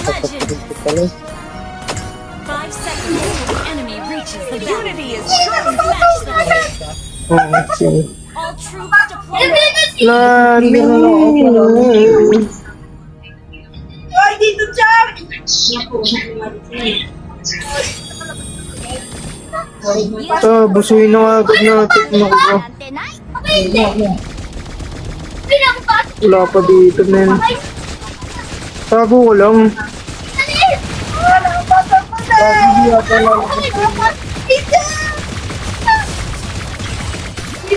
legend. 5 seconds till the enemy reaches the unity is strong. All troops deployed. Ay, dito, Jack! Busuin na agad natin. Naku ba? Wala pa dito, men. Tago ko lang.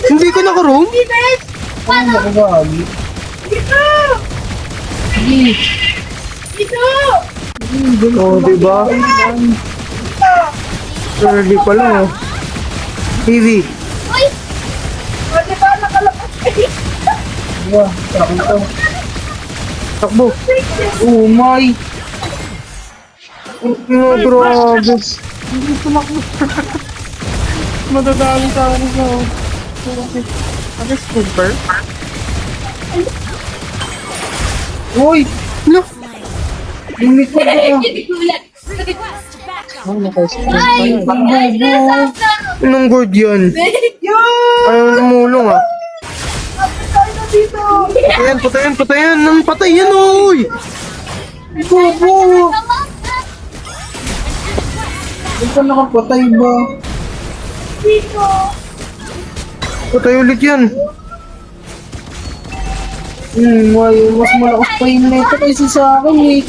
Hindi ka naka-roam? Dito! Dito! Oo, diba? Early pa lang, oh. TV. O, diba, nakalapas kayo? Takbo. Oh my. Grabe. Madadali sa akin sa ano super? Uy! No! Limit ko ba? Request backup. Anong guard yan? Yun! Ayaw namulong ah. Tayo na dito! Patayan! Nang patay yan, uy! Bobo! Hindi ka nakapatay ba? Dito! Patay ulit yan. Mas malakas pa yung neto kaysa sa akin eh.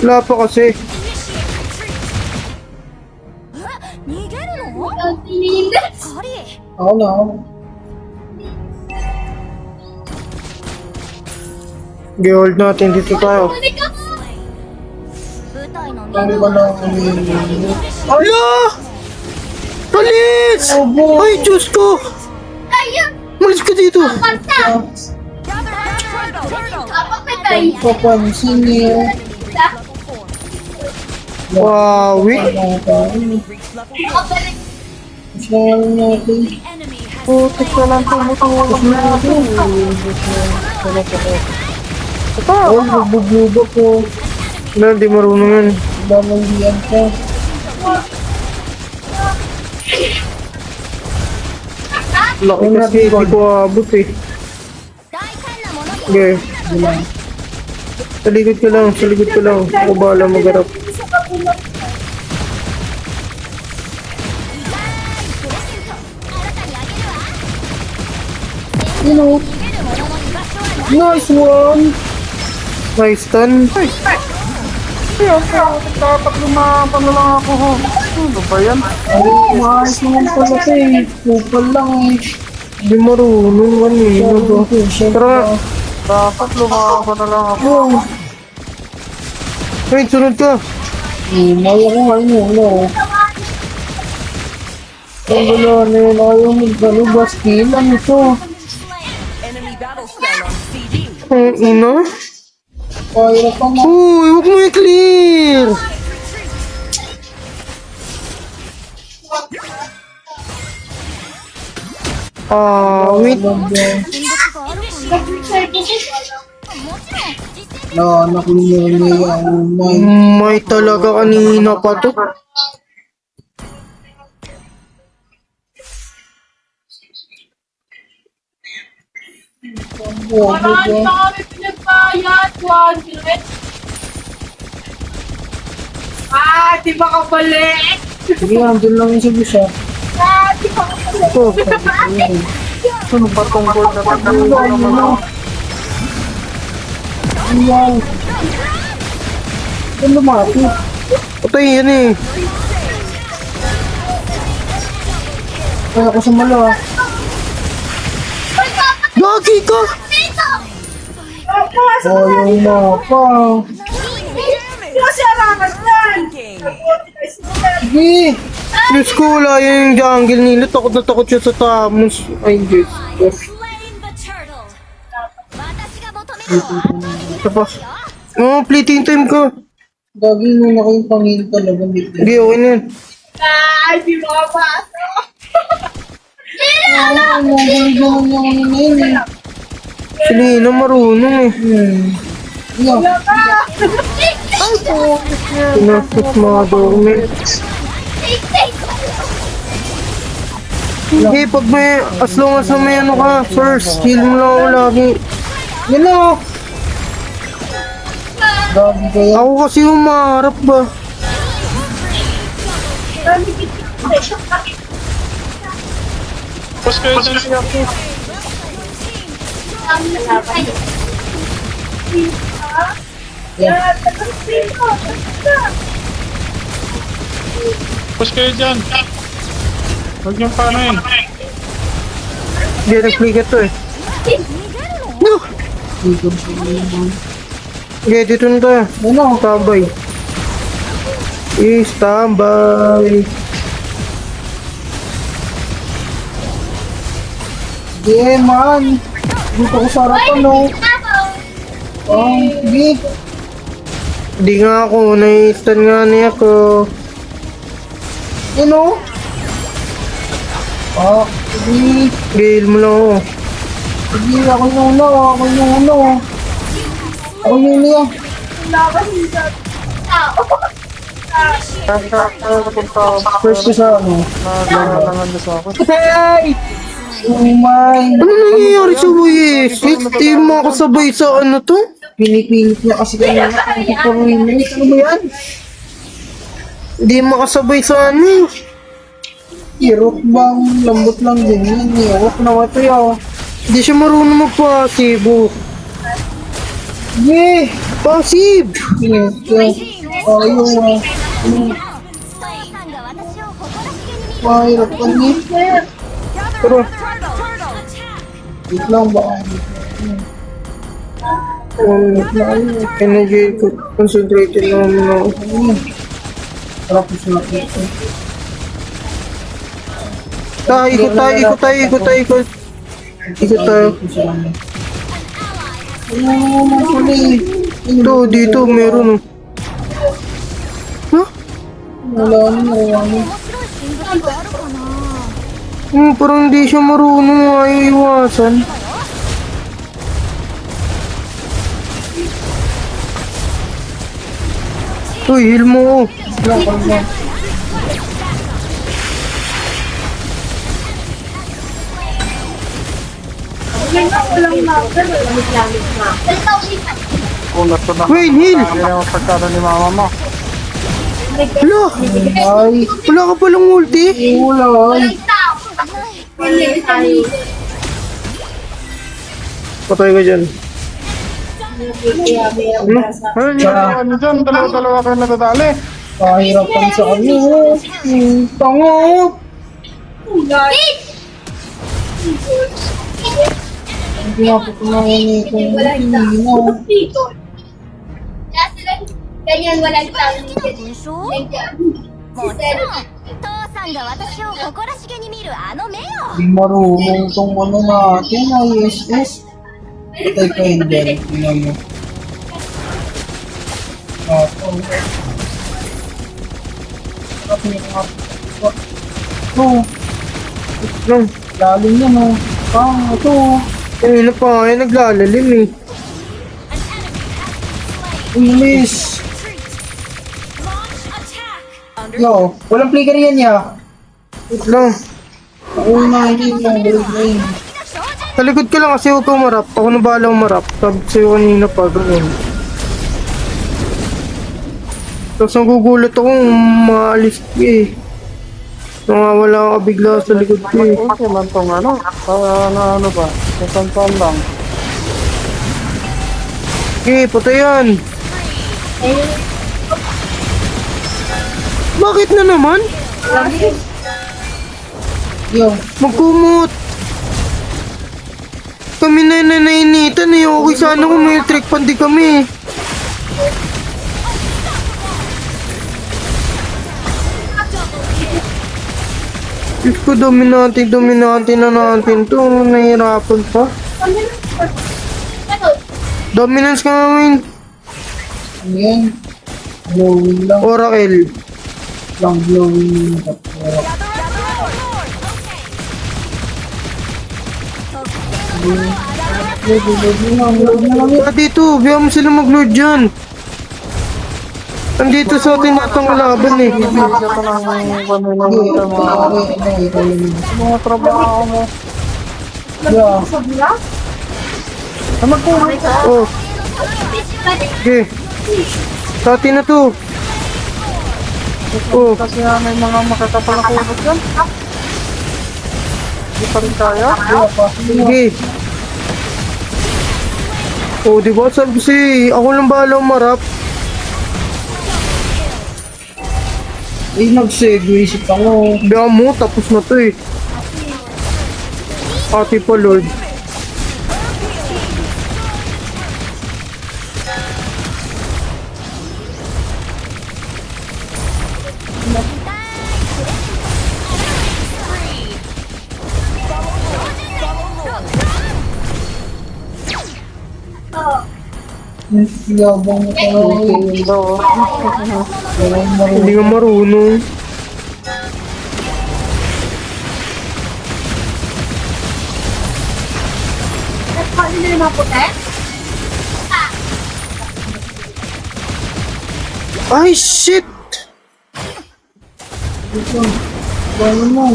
Wala pa kasi. Ako na ako. G-hold natin dito tayo. Ano ba na Ala! Palis! Ay, Diyos ko! Malis ka dito! Papansin niyo. Wow, wait. Saan natin? Putik na lang tumutulog natin. Oh, bubog ko. Wala, di marunong yan. Damang ko. Laki kasi hindi ko abot eh. Okay. Sa likod ka lang. Ako bahala magharap. Nice one! Nice stun. Tatak lumapan na lang ako. Ano ba yan? Maayos naman pala ito eh. Kupal lang eh. Hindi marunong kanina ba? Tara! Dapat lumapan na lang ako. Hey, sunod ka! Maya ko ngayon no. Ang gala na yun. Ayaw mag-gano ba? Skill lang ito. Ang ina? Kaya pa nga. Uy, huwag mo i-clear! Wait. Anak niya may talaga kanina pa to. Marami pa kami pinagbayad, 100. Di ba ka balik? Sige, andun lang yung sabi siya. Di ba ka balik? Ito, ano ba tong gold na pag-uwi? Ayan. Ito lumati. Patay yan eh. Kaya ako sumalo ah. Lagi ka! Ayaw na pa. Kasi arangan yan! Sige! Diyos ko, wala yan yung jungle nila. Takot na takot siya sa Tamos. Ay, Diyos ko. Ito pa. Oh, plating time ka. Gagi mo na kayong pangin talaga. Hindi, okay na yan. Di ba ka paso? Ang galing naman yung ano na yun eh. Sila marunong eh. Yo. Pinasok mga dormant. Hindi, pag may, as long as na may ano ka, first, heal mo lang ako lagi. Yan na. Ako kasi yung maharap ba? Push kayo dyan siya. Push kayo dyan. Huwag yung panayin. Hindi, nag-click ito eh. No! Okay, dito na tayo. Ano? Tambay. Tambay. Yeah, man. Dito ko sa harapan, no? Oh, hindi. Hindi nga ako. Nai-stun nga niya ako. Ano? Oh, hindi. Gail mo lang ako. Hindi, ako yung uno. Ako yung uno. Ako yung niya. First ko sa ano? Nagalangan na sa ako. Hey! Oh my! Ano nangyayari sa Wayes? Hindi mo kasabay sa ano to? Pinipilit niya kasi kanina. Ano ba yan? Hindi mo kasabay sa ano? Hirot bang lambot lang din yan. Hirot na ito yaw. Hindi siya marunong magpasibo. Yeah! Passive! Yeah, yeah. Oh, yun. Mahirap ka niya. Pero, wait lang ba? Energy ko. Concentrated naman ako. Harap ko sila. Ikot tayo. Ikot tayo. Ito, dito, meron. Huh? Wala na. Parang hindi siya marunong. Ayaw iwasan. Uy, heal mo. Kunat ko na. Wait, heal. Hindi naman pagkano ni mama mo. Wala. Wala ka palang ulti. Wala. Patay ka dyan. Ay, ano dyan? Dalawa-dalawa kayo nadadali. Kahirapan sa kanya. Tanga. Hindi ako kumain itong Ganyan walang tao. でしょもちろん父さんが私を誇らしげに見るあの目よ Hindi marunong tong ano natin, ISS. Patay ka yun dyan. Tingnan mo. No. Lalim yan, no. Ito. Kanina pa nga yan, naglalalim eh. English. Yo, walang flicker yan ya. Wait lang. Ako na, hindi mo. Sa likod ka lang kasi huwag kang marap. Ako na bahala umarap. Sabi ko sa'yo kanina pa. Ganun. Tapos nagugulat ako kung maalis ka eh. Nawawala ka bigla sa likod ko eh. Okay man tong ano. Na ano ba? Kasantan lang. Okay, patayan. Bakit na naman? Yo, magkumot. Kami na nainitan eh. Okay sana kung may trick pandi kami. Diyos ko, dominante na natin to. Nahihirapan pa. Dominance ka namin. Ayan. Glowing lang. Oracle. Lang glowing. Dito, biya mo sila mag-load dyan. Andito sa atin natang laban eh. Mga trabaho mo. Oh. Okay. Sa atin na to. Oh. Kasi may mga makakapal na kulot dyan. Hindi pa rin kaya? Sige. Oh, diba? Sabi kasi ako lang bahala umarap. Eh, nag-segue isip ako. Biya mo, tapos na to eh. Ate pa, Lord. Yabang mo ka. Hindi nga marunong. Ay, shit! Paano mo?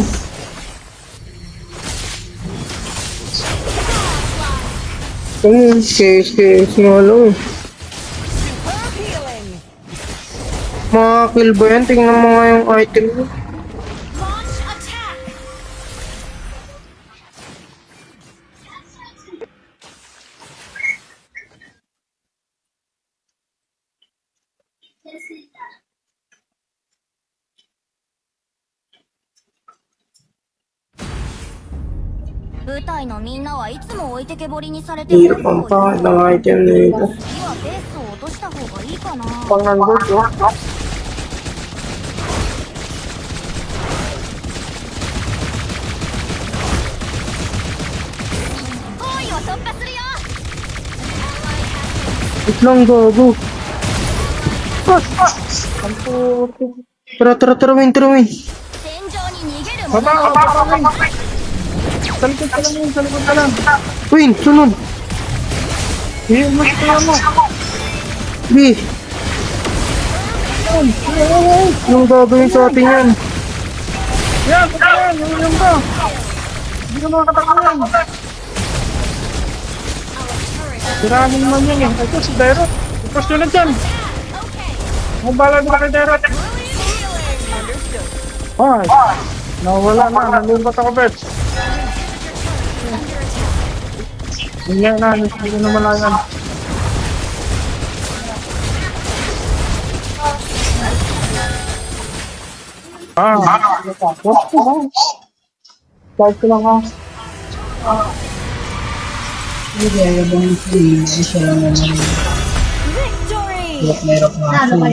Case nga lang. Makakill ba yan? Tingnan mo nga yung item mo. Launch attack.部隊のみんなはいつも置いてけぼりにされて Hirap ang pangit ng item na ito. 次はペースを落とした方がいいかな。 Pang nandun, oh. 包囲を突破するよ。 Wait lang, gago. Tara, Win. 戦場に逃げる者は Salikod ka lang. Win, sunod. B. Anong gagawin sa atin yan? Yan, yung ba? Hindi ka makakatakulan. Siramin naman yan eh. Ito si Dairot. Ipos nyo na dyan. Ang bala nila kay Dairot. Ay, nawala na. Nalimbat ako, Bets. Hindi na, hindi na malayan. Tapos ko ba? Start ko lang ha. Hindi, ayabang siya lang naman. Victory! Hirap na ako.